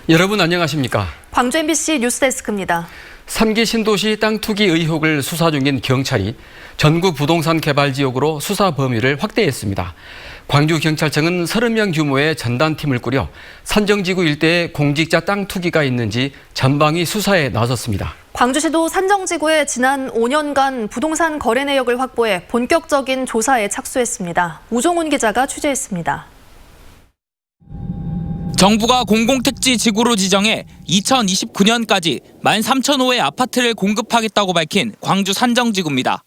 여러분 안녕하십니까? 광주 MBC 뉴스데스크입니다. 3기 신도시 땅 투기 의혹을 수사 중인 경찰이 전국 부동산 개발 지역으로 수사 범위를 확대했습니다. 광주경찰청은 30명 규모의 전담팀을 꾸려 산정지구 일대에 공직자 땅 투기가 있는지 전방위 수사에 나섰습니다. 광주시도 산정지구에 지난 5년간 부동산 거래 내역을 확보해 본격적인 조사에 착수했습니다. 우종훈 기자가 취재했습니다. 정부가 공공택지 지구로 지정해 2029년까지 13,000호의 아파트를 공급하겠다고 밝힌 광주 산정지구입니다.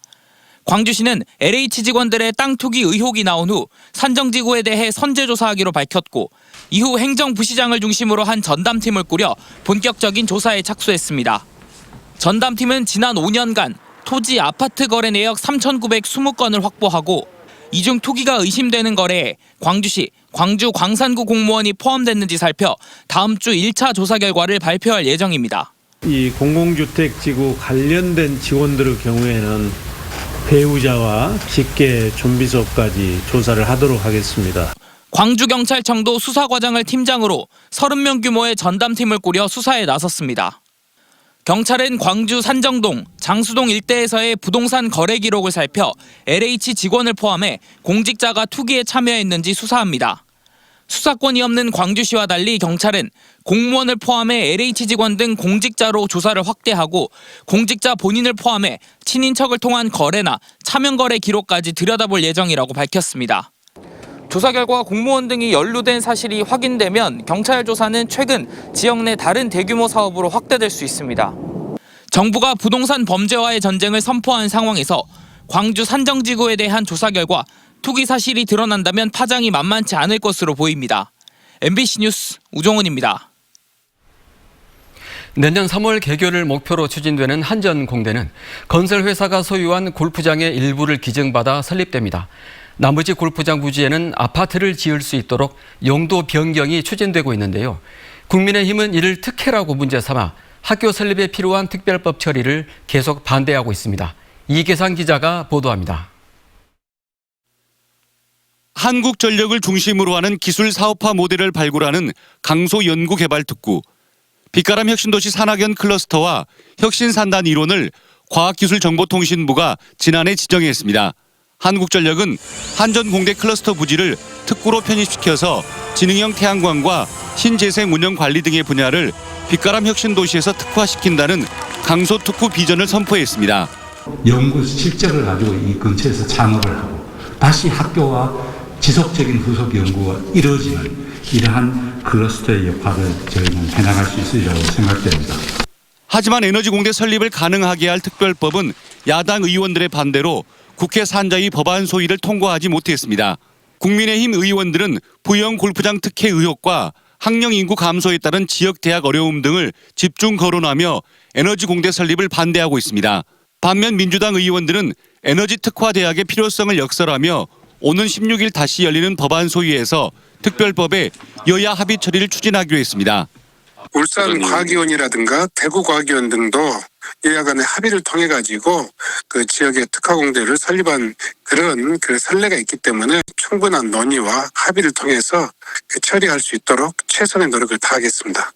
광주시는 LH 직원들의 땅 투기 의혹이 나온 후 산정지구에 대해 선제조사하기로 밝혔고 이후 행정부시장을 중심으로 한 전담팀을 꾸려 본격적인 조사에 착수했습니다. 전담팀은 지난 5년간 토지 아파트 거래 내역 3,920건을 확보하고 이 중 투기가 의심되는 거래에 광주시, 광주 광산구 공무원이 포함됐는지 살펴 다음 주 1차 조사 결과를 발표할 예정입니다. 이 공공주택지구 관련된 직원들의 경우에는 배우자와 직계 좀비서까지 조사를 하도록 하겠습니다. 광주경찰청도 수사과장을 팀장으로 30명 규모의 전담팀을 꾸려 수사에 나섰습니다. 경찰은 광주 산정동, 장수동 일대에서의 부동산 거래 기록을 살펴 LH 직원을 포함해 공직자가 투기에 참여했는지 수사합니다. 수사권이 없는 광주시와 달리 경찰은 공무원을 포함해 LH 직원 등 공직자로 조사를 확대하고 공직자 본인을 포함해 친인척을 통한 거래나 차명 거래 기록까지 들여다볼 예정이라고 밝혔습니다. 조사 결과 공무원 등이 연루된 사실이 확인되면 경찰 조사는 최근 지역 내 다른 대규모 사업으로 확대될 수 있습니다. 정부가 부동산 범죄와의 전쟁을 선포한 상황에서 광주 산정지구에 대한 조사 결과 투기 사실이 드러난다면 파장이 만만치 않을 것으로 보입니다. MBC 뉴스 우종훈입니다. 내년 3월 개교를 목표로 추진되는 한전공대는 건설회사가 소유한 골프장의 일부를 기증받아 설립됩니다. 나머지 골프장 부지에는 아파트를 지을 수 있도록 용도 변경이 추진되고 있는데요. 국민의힘은 이를 특혜라고 문제 삼아 학교 설립에 필요한 특별법 처리를 계속 반대하고 있습니다. 이계상 기자가 보도합니다. 한국전력을 중심으로 하는 기술 사업화 모델을 발굴하는 강소연구개발특구, 빛가람 혁신도시 산학연 클러스터와 혁신산단 이론을 과학기술정보통신부가 지난해 지정했습니다. 한국전력은 한전공대 클러스터 부지를 특구로 편입시켜서 지능형 태양광과 신재생 운영 관리 등의 분야를 빛가람 혁신도시에서 특화시킨다는 강소특구 비전을 선포했습니다. 연구 실적을 가지고 이 근처에서 창업을 하고 다시 학교와 지속적인 후속 연구가 이루어지는 이러한 클러스터의 역할을 저희는 해나갈 수 있으리라고 생각됩니다. 하지만 에너지공대 설립을 가능하게 할 특별법은 야당 의원들의 반대로 국회 산자위 법안 소위를 통과하지 못했습니다. 국민의힘 의원들은 부영 골프장 특혜 의혹과 학령 인구 감소에 따른 지역 대학 어려움 등을 집중 거론하며 에너지공대 설립을 반대하고 있습니다. 반면 민주당 의원들은 에너지 특화 대학의 필요성을 역설하며 오는 16일 다시 열리는 법안 소위에서 특별법에 여야 합의 처리를 추진하기로 했습니다. 울산과학위원이라든가 대구과학위원 등도 여야 간의 합의를 통해 가지고 그 지역의 특화공대를 설립한 그런 선례가 있기 때문에 충분한 논의와 합의를 통해서 처리할 수 있도록 최선의 노력을 다하겠습니다.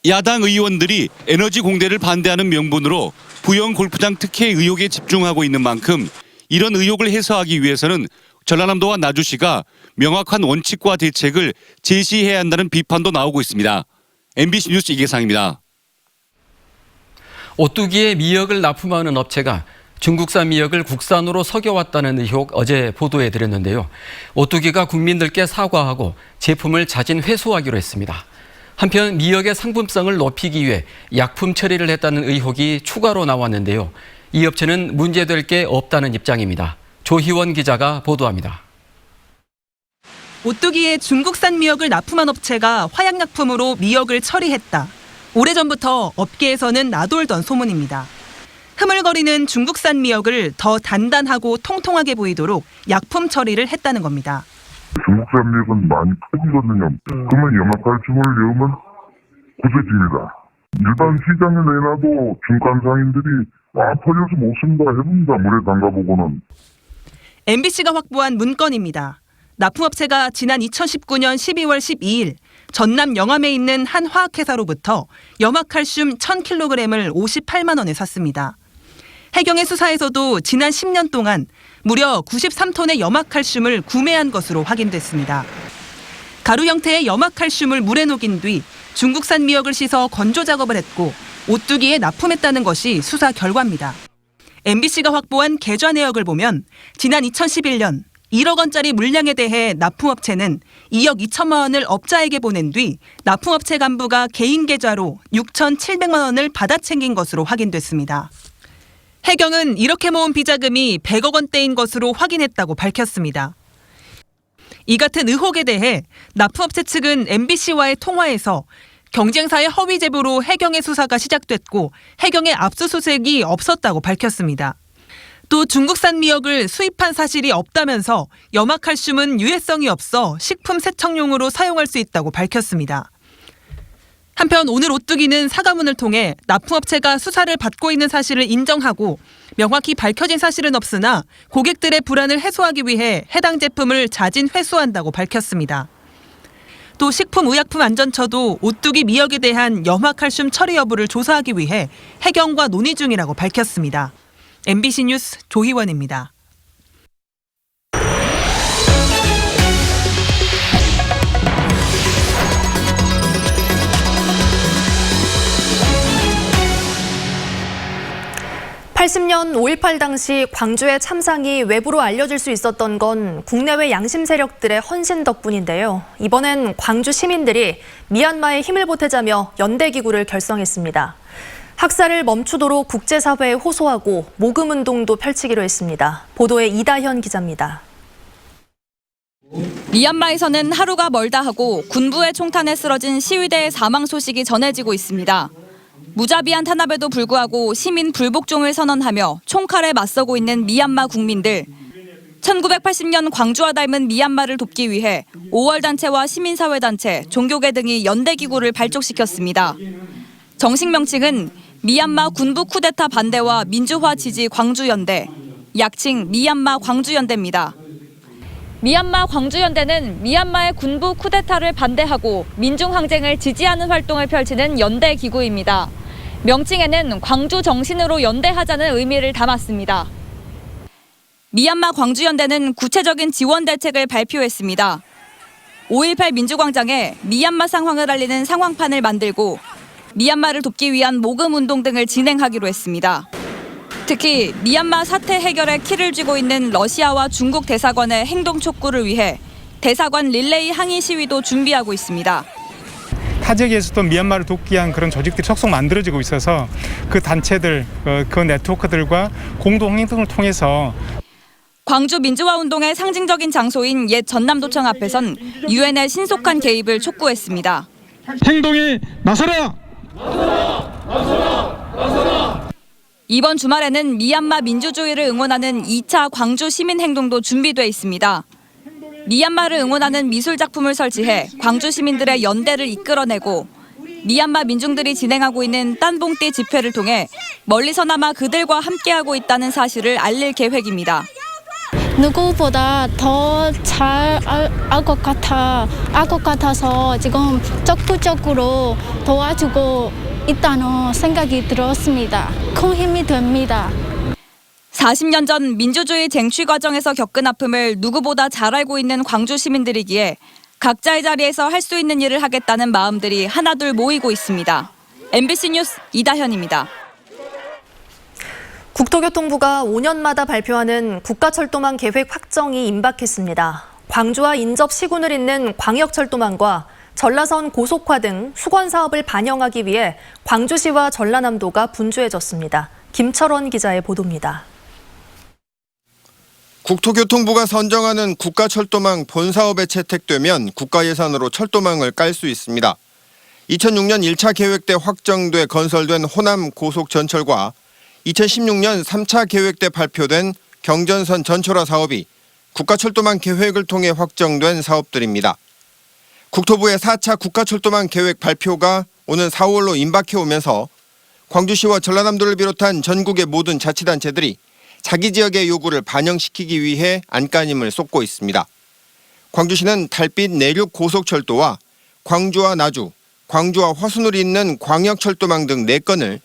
야당 의원들이 에너지 공대를 반대하는 명분으로 부영 골프장 특혜 의혹에 집중하고 있는 만큼 이런 의혹을 해소하기 위해서는 전라남도와 나주시가 명확한 원칙과 대책을 제시해야 한다는 비판도 나오고 있습니다. MBC 뉴스 이계상입니다. 오뚜기에 미역을 납품하는 업체가 중국산 미역을 국산으로 석여왔다는 의혹 어제 보도해드렸는데요. 오뚜기가 국민들께 사과하고 제품을 자진 회수하기로 했습니다. 한편 미역의 상품성을 높이기 위해 약품 처리를 했다는 의혹이 추가로 나왔는데요. 이 업체는 문제될 게 없다는 입장입니다. 조희원 기자가 보도합니다. 오뚜기에 중국산 미역을 납품한 업체가 화약약품으로 미역을 처리했다. 오래전부터 업계에서는 나돌던 소문입니다. 흐물거리는 중국산 미역을 더 단단하고 통통하게 보이도록 약품 처리를 했다는 겁니다. 중국산 미역은 많이 터지거든요. 그러면 염화칼슘을 넣으면 굳어집니다. 일반 시장에 내놔도 중간상인들이 터져서 못 쓴다 해봅니다. 물에 담가보고는. MBC가 확보한 문건입니다. 납품업체가 지난 2019년 12월 12일 전남 영암에 있는 한 화학회사로부터 염화칼슘 1000kg을 58만 원에 샀습니다. 해경의 수사에서도 지난 10년 동안 무려 93톤의 염화칼슘을 구매한 것으로 확인됐습니다. 가루 형태의 염화칼슘을 물에 녹인 뒤 중국산 미역을 씻어 건조 작업을 했고 오뚜기에 납품했다는 것이 수사 결과입니다. MBC가 확보한 계좌 내역을 보면 지난 2011년 1억 원짜리 물량에 대해 납품업체는 2억 2천만 원을 업자에게 보낸 뒤 납품업체 간부가 개인 계좌로 6,700만 원을 받아 챙긴 것으로 확인됐습니다. 해경은 이렇게 모은 비자금이 100억 원대인 것으로 확인했다고 밝혔습니다. 이 같은 의혹에 대해 납품업체 측은 MBC와의 통화에서 경쟁사의 허위 제보로 해경의 수사가 시작됐고 해경의 압수수색이 없었다고 밝혔습니다. 또 중국산 미역을 수입한 사실이 없다면서 염화칼슘은 유해성이 없어 식품 세척용으로 사용할 수 있다고 밝혔습니다. 한편 오늘 오뚜기는 사과문을 통해 납품업체가 수사를 받고 있는 사실을 인정하고 명확히 밝혀진 사실은 없으나 고객들의 불안을 해소하기 위해 해당 제품을 자진 회수한다고 밝혔습니다. 또 식품의약품안전처도 오뚜기 미역에 대한 염화칼슘 처리 여부를 조사하기 위해 해경과 논의 중이라고 밝혔습니다. MBC 뉴스 조희원입니다. (80년) 5.18 당시 광주의 참상이 외부로 알려질 수 있었던 건 국내외 양심 세력들의 헌신 덕분인데요. 이번엔 광주 시민들이 미얀마에 힘을 보태자며 연대기구를 결성했습니다. 학살을 멈추도록 국제사회에 호소하고 모금운동도 펼치기로 했습니다. 보도에 이다현 기자입니다. 미얀마에서는 하루가 멀다 하고 군부의 총탄에 쓰러진 시위대의 사망 소식이 전해지고 있습니다. 무자비한 탄압에도 불구하고 시민 불복종을 선언하며 총칼에 맞서고 있는 미얀마 국민들. 1980년 광주와 닮은 미얀마를 돕기 위해 5월 단체와 시민사회단체, 종교계 등이 연대기구를 발족시켰습니다. 정식 명칭은 미얀마 군부 쿠데타 반대와 민주화 지지 광주연대, 약칭 미얀마 광주연대입니다. 미얀마 광주연대는 미얀마의 군부 쿠데타를 반대하고 민중항쟁을 지지하는 활동을 펼치는 연대기구입니다. 명칭에는 광주 정신으로 연대하자는 의미를 담았습니다. 미얀마 광주연대는 구체적인 지원 대책을 발표했습니다. 5.18 민주광장에 미얀마 상황을 알리는 상황판을 만들고 미얀마를 돕기 위한 모금운동 등을 진행하기로 했습니다. 특히 미얀마 사태 해결에 키를 쥐고 있는 러시아와 중국 대사관의 행동 촉구를 위해 대사관 릴레이 항의 시위도 준비하고 있습니다. 타 지역에서도 미얀마를 돕기 위한 그런 조직들이 속속 만들어지고 있어서 그 단체들, 그 네트워크들과 공동 행동을 통해서 광주 민주화운동의 상징적인 장소인 옛 전남도청 앞에선 유엔의 신속한 개입을 촉구했습니다. 행동에 나서라! 이번 주말에는 미얀마 민주주의를 응원하는 2차 광주 시민행동도 준비돼 있습니다. 미얀마를 응원하는 미술 작품을 설치해 광주 시민들의 연대를 이끌어내고 미얀마 민중들이 진행하고 있는 딴봉띠 집회를 통해 멀리서나마 그들과 함께하고 있다는 사실을 알릴 계획입니다. 누구보다 더 잘 알 것 같아서 지금 적극적으로 도와주고 있다는 생각이 들었습니다. 큰 힘이 됩니다. 40년 전 민주주의 쟁취 과정에서 겪은 아픔을 누구보다 잘 알고 있는 광주 시민들이기에 각자의 자리에서 할 수 있는 일을 하겠다는 마음들이 하나둘 모이고 있습니다. MBC 뉴스 이다현입니다. 국토교통부가 5년마다 발표하는 국가철도망 계획 확정이 임박했습니다. 광주와 인접 시군을 잇는 광역철도망과 전라선 고속화 등 수건 사업을 반영하기 위해 광주시와 전라남도가 분주해졌습니다. 김철원 기자의 보도입니다. 국토교통부가 선정하는 국가철도망 본사업에 채택되면 국가 예산으로 철도망을 깔 수 있습니다. 2006년 1차 계획 때 확정돼 건설된 호남 고속전철과 2016년 3차 계획 때 발표된 경전선 전철화 사업이 국가철도망 계획을 통해 확정된 사업들입니다. 국토부의 4차 국가철도망 계획 발표가 오는 4월로 임박해 오면서 광주시와 전라남도를 비롯한 전국의 모든 자치단체들이 자기 지역의 요구를 반영시키기 위해 안간힘을 쏟고 있습니다. 광주시는 달빛 내륙 고속철도와 광주와 나주, 광주와 화순을 잇는 광역철도망 등 4건을,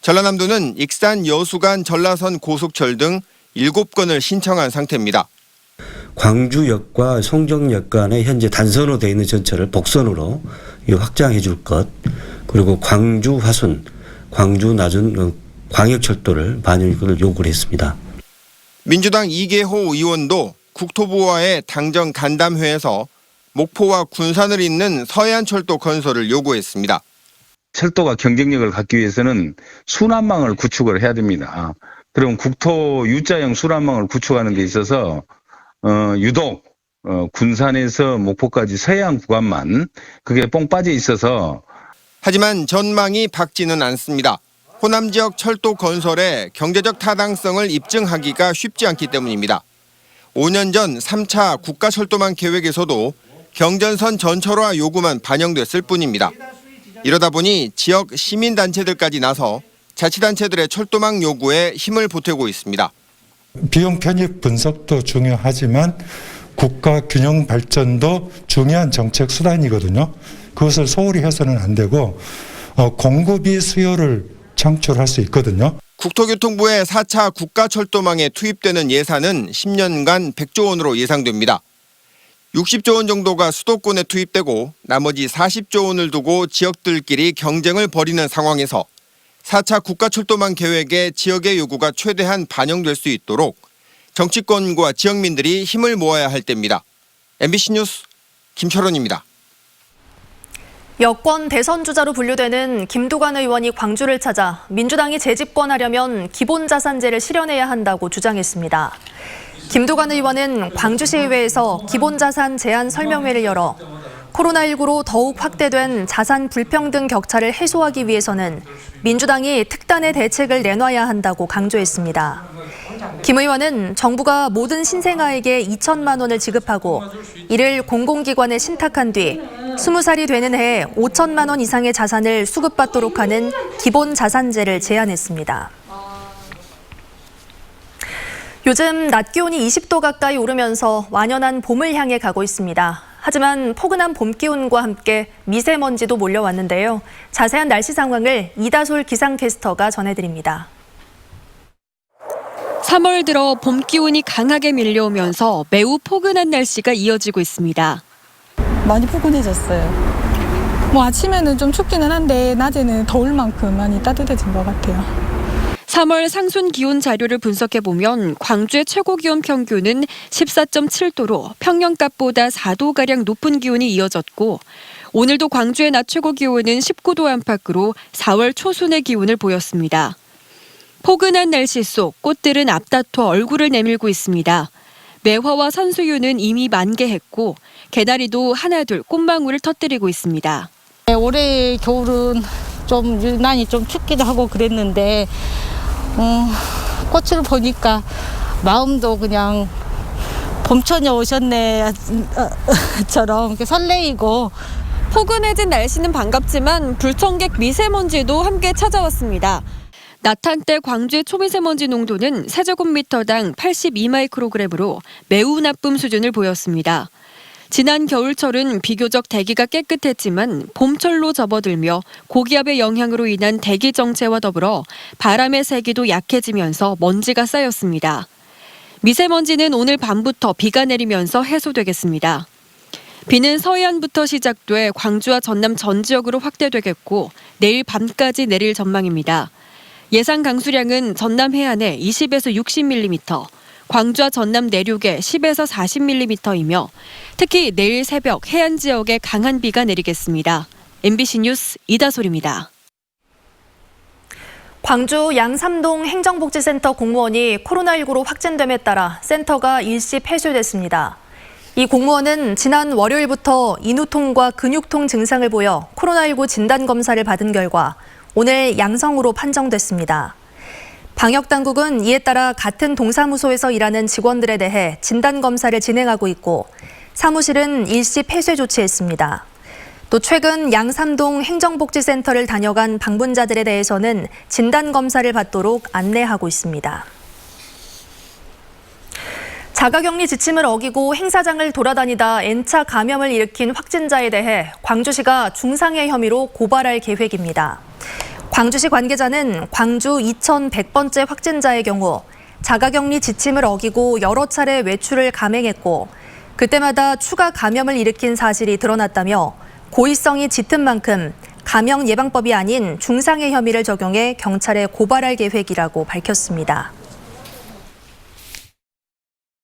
전라남도는 익산 여수간 전라선 고속철 등 7건을 신청한 상태입니다. 광주역과 송정역 간에 현재 단선으로 되어 있는 전철을 복선으로 확장해 줄 것, 그리고 광주 화순, 광주 나준 광역철도를 반영을 요구를 했습니다. 민주당 이계호 의원도 국토부와의 당정 간담회에서 목포와 군산을 잇는 서해안철도 건설을 요구했습니다. 철도가 경쟁력을 갖기 위해서는 순환망을 구축을 해야 됩니다. 그럼 국토 U자형 순환망을 구축하는 데 있어서 유독 군산에서 목포까지 서해안 구간만 그게 뻥 빠져 있어서. 하지만 전망이 밝지는 않습니다. 호남 지역 철도 건설의 경제적 타당성을 입증하기가 쉽지 않기 때문입니다. 5년 전 3차 국가철도망 계획에서도 경전선 전철화 요구만 반영됐을 뿐입니다. 이러다 보니 지역 시민단체들까지 나서 자치단체들의 철도망 요구에 힘을 보태고 있습니다. 비용 편입 분석도 중요하지만 국가 균형 발전도 중요한 정책 수단이거든요. 그것을 소홀히 해서는 안 되고 공급이 수요를 창출할 수 있거든요. 국토교통부의 4차 국가철도망에 투입되는 예산은 10년간 100조 원으로 예상됩니다. 60조 원 정도가 수도권에 투입되고 나머지 40조 원을 두고 지역들끼리 경쟁을 벌이는 상황에서 4차 국가철도망 계획에 지역의 요구가 최대한 반영될 수 있도록 정치권과 지역민들이 힘을 모아야 할 때입니다. MBC 뉴스 김철원입니다. 여권 대선 주자로 분류되는 김두관 의원이 광주를 찾아 민주당이 재집권하려면 기본자산제를 실현해야 한다고 주장했습니다. 김두관 의원은 광주시의회에서 기본자산 제한 설명회를 열어 코로나19로 더욱 확대된 자산 불평등 격차를 해소하기 위해서는 민주당이 특단의 대책을 내놔야 한다고 강조했습니다. 김 의원은 정부가 모든 신생아에게 2천만 원을 지급하고 이를 공공기관에 신탁한 뒤 20살이 되는 해에 5천만 원 이상의 자산을 수급받도록 하는 기본자산제를 제안했습니다. 요즘 낮 기온이 20도 가까이 오르면서 완연한 봄을 향해 가고 있습니다. 하지만 포근한 봄 기온과 함께 미세먼지도 몰려왔는데요. 자세한 날씨 상황을 이다솔 기상캐스터가 전해드립니다. 3월 들어 봄 기온이 강하게 밀려오면서 매우 포근한 날씨가 이어지고 있습니다. 많이 포근해졌어요. 아침에는 좀 춥기는 한데 낮에는 더울 만큼 많이 따뜻해진 것 같아요. 3월 상순 기온 자료를 분석해보면 광주의 최고 기온 평균은 14.7도로 평년값보다 4도가량 높은 기온이 이어졌고 오늘도 광주의 낮 최고 기온은 19도 안팎으로 4월 초순의 기온을 보였습니다. 포근한 날씨 속 꽃들은 앞다퉈 얼굴을 내밀고 있습니다. 매화와 산수유는 이미 만개했고 개나리도 하나둘 꽃망울을 터뜨리고 있습니다. 올해 겨울은 좀 유난히 좀 춥기도 하고 그랬는데 꽃을 보니까 마음도 그냥 봄처녀 오셨네 처럼 설레이고. 포근해진 날씨는 반갑지만 불청객 미세먼지도 함께 찾아왔습니다. 낮 한때 광주의 초미세먼지 농도는 세제곱미터당 82마이크로그램으로 매우 나쁨 수준을 보였습니다. 지난 겨울철은 비교적 대기가 깨끗했지만 봄철로 접어들며 고기압의 영향으로 인한 대기 정체와 더불어 바람의 세기도 약해지면서 먼지가 쌓였습니다. 미세먼지는 오늘 밤부터 비가 내리면서 해소되겠습니다. 비는 서해안부터 시작돼 광주와 전남 전 지역으로 확대되겠고 내일 밤까지 내릴 전망입니다. 예상 강수량은 전남 해안에 20에서 60mm, 광주와 전남 내륙에 10에서 40mm이며 특히 내일 새벽 해안 지역에 강한 비가 내리겠습니다. MBC 뉴스 이다솔입니다. 광주 양삼동 행정복지센터 공무원이 코로나19로 확진됨에 따라 센터가 일시 폐쇄됐습니다. 이 공무원은 지난 월요일부터 인후통과 근육통 증상을 보여 코로나19 진단검사를 받은 결과 오늘 양성으로 판정됐습니다. 방역당국은 이에 따라 같은 동사무소에서 일하는 직원들에 대해 진단검사를 진행하고 있고 사무실은 일시 폐쇄 조치했습니다. 또 최근 양삼동 행정복지센터를 다녀간 방문자들에 대해서는 진단검사를 받도록 안내하고 있습니다. 자가격리 지침을 어기고 행사장을 돌아다니다 N차 감염을 일으킨 확진자에 대해 광주시가 중상해 혐의로 고발할 계획입니다. 광주시 관계자는 광주 2100번째 확진자의 경우 자가격리 지침을 어기고 여러 차례 외출을 감행했고 그때마다 추가 감염을 일으킨 사실이 드러났다며 고의성이 짙은 만큼 감염 예방법이 아닌 중상해 혐의를 적용해 경찰에 고발할 계획이라고 밝혔습니다.